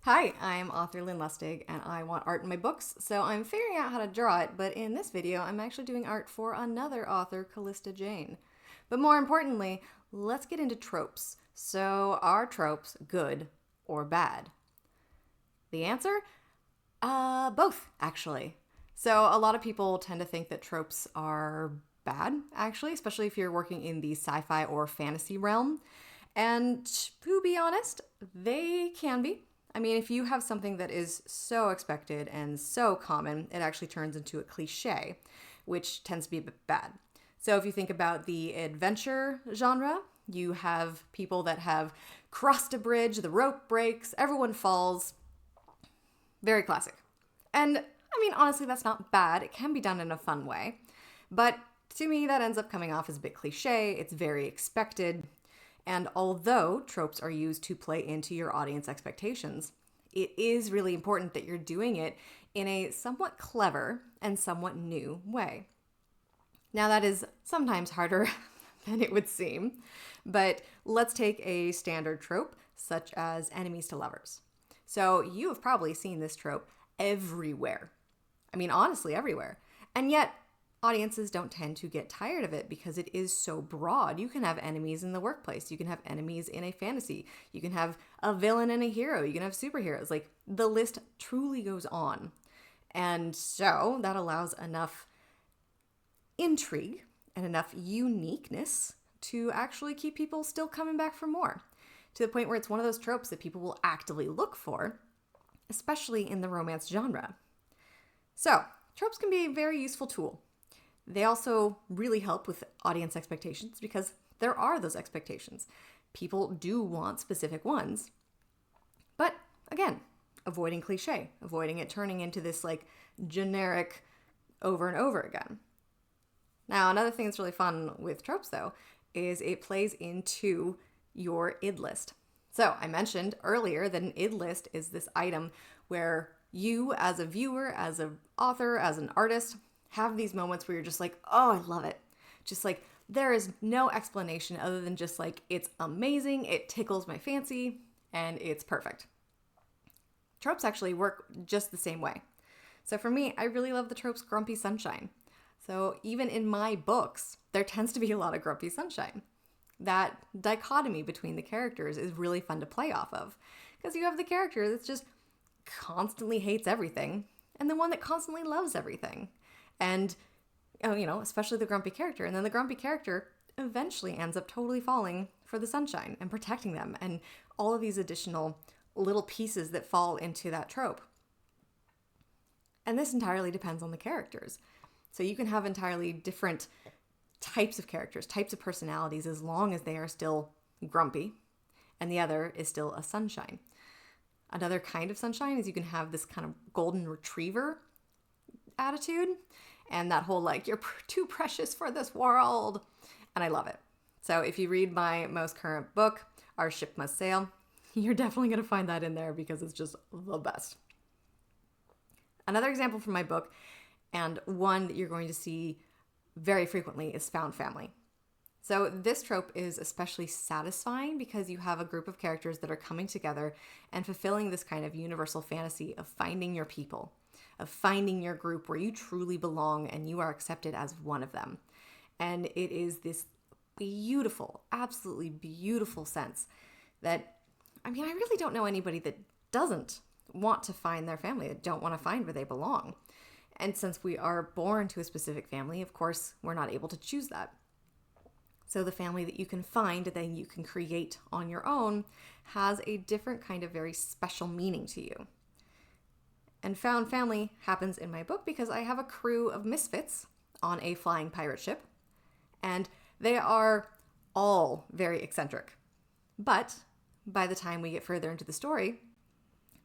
Hi, I'm author Lin Lustig, and I want art in my books, so I'm figuring out how to draw it, but in this video, I'm actually doing art for another author, Callista Jane. But more importantly, let's get into tropes. So, are tropes good or bad? The answer? Both, actually. So, a lot of people tend to think that tropes are bad, actually, especially if you're working in the sci-fi or fantasy realm. And to be honest, they can be. I mean, if you have something that is so expected and so common, it actually turns into a cliche, which tends to be a bit bad. So if you think about the adventure genre, you have people that have crossed a bridge, the rope breaks, everyone falls. Very classic. And I mean, honestly, that's not bad. It can be done in a fun way. But to me, that ends up coming off as a bit cliche. It's very expected. And although tropes are used to play into your audience expectations, it is really important that you're doing it in a somewhat clever and somewhat new way. Now, that is sometimes harder than it would seem, but let's take a standard trope such as enemies to lovers. So, you have probably seen this trope everywhere. I mean, honestly, everywhere. And yet, audiences don't tend to get tired of it because it is so broad. You can have enemies in the workplace. You can have enemies in a fantasy. You can have a villain and a hero. You can have superheroes. Like, the list truly goes on. And so that allows enough intrigue and enough uniqueness to actually keep people still coming back for more. To the point where it's one of those tropes that people will actively look for, especially in the romance genre. So, tropes can be a very useful tool. They also really help with audience expectations because there are those expectations. People do want specific ones. But again, avoiding cliche, avoiding it turning into this like generic over and over again. Now, another thing that's really fun with tropes though is it plays into your id list. So I mentioned earlier that an id list is this item where you as a viewer, as an author, as an artist, have these moments where you're just like, oh, I love it. Just like, there is no explanation other than just like, it's amazing, it tickles my fancy, and it's perfect. Tropes actually work just the same way. So for me, I really love the tropes grumpy sunshine. So even in my books, there tends to be a lot of grumpy sunshine. That dichotomy between the characters is really fun to play off of. Because you have the character that's just constantly hates everything, and the one that constantly loves everything. And, especially the grumpy character. And then the grumpy character eventually ends up totally falling for the sunshine and protecting them and all of these additional little pieces that fall into that trope. And this entirely depends on the characters. So you can have entirely different types of characters, types of personalities, as long as they are still grumpy and the other is still a sunshine. Another kind of sunshine is you can have this kind of golden retriever attitude and that whole like, you're too precious for this world. And I love it. So if you read my most current book, Our Ship Must Sail, you're definitely going to find that in there because it's just the best. Another example from my book, and one that you're going to see very frequently, is found family. So this trope is especially satisfying because you have a group of characters that are coming together and fulfilling this kind of universal fantasy of finding your people, of finding your group where you truly belong and you are accepted as one of them. And it is this beautiful, absolutely beautiful sense that, I really don't know anybody that doesn't want to find their family, that don't want to find where they belong. And since we are born to a specific family, of course, we're not able to choose that. So the family that you can find, that you can create on your own, has a different kind of very special meaning to you. And found family happens in my book because I have a crew of misfits on a flying pirate ship, and they are all very eccentric. But by the time we get further into the story,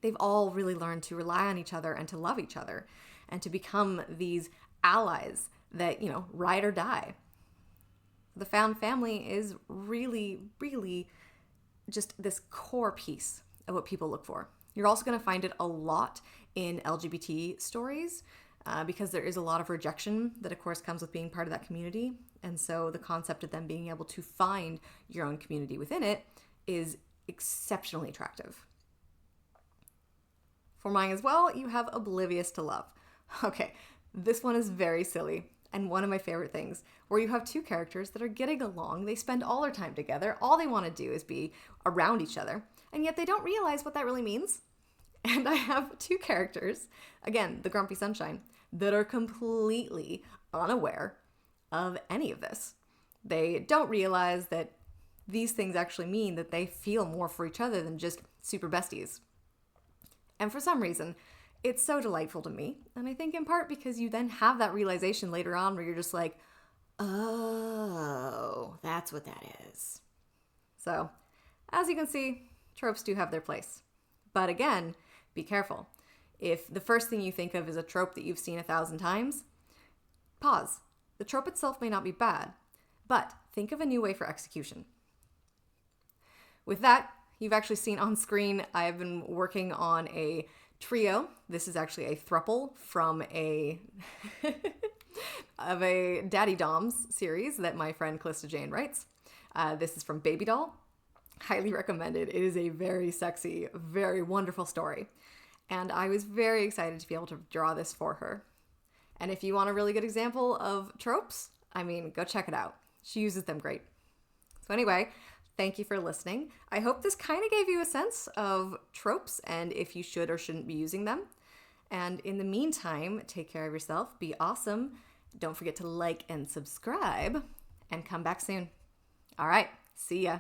they've all really learned to rely on each other and to love each other and to become these allies that, ride or die. The found family is really, really just this core piece of what people look for. You're also going to find it a lot in LGBT stories because there is a lot of rejection that, of course, comes with being part of that community. And so the concept of them being able to find your own community within it is exceptionally attractive. For mine as well, you have oblivious to love. Okay, this one is very silly and one of my favorite things, where you have two characters that are getting along, they spend all their time together, all they want to do is be around each other, and yet they don't realize what that really means. And I have two characters, again, the Grumpy Sunshine, that are completely unaware of any of this. They don't realize that these things actually mean that they feel more for each other than just super besties. And for some reason, it's so delightful to me. And I think in part because you then have that realization later on where you're just like, oh, that's what that is. So, as you can see, tropes do have their place. But again, be careful. If the first thing you think of is a trope that you've seen 1,000 times, pause. The trope itself may not be bad, but think of a new way for execution. With that, you've actually seen on screen, I've been working on a trio. This is actually a throuple from a of a Daddy Doms series that my friend Callista Jane writes. This is from Baby Doll. Highly recommended. It is a very sexy, very wonderful story. And I was very excited to be able to draw this for her. And if you want a really good example of tropes, I mean, go check it out. She uses them great. So anyway, thank you for listening. I hope this kind of gave you a sense of tropes and if you should or shouldn't be using them. And in the meantime, take care of yourself, be awesome. Don't forget to like and subscribe, and come back soon. All right, see ya.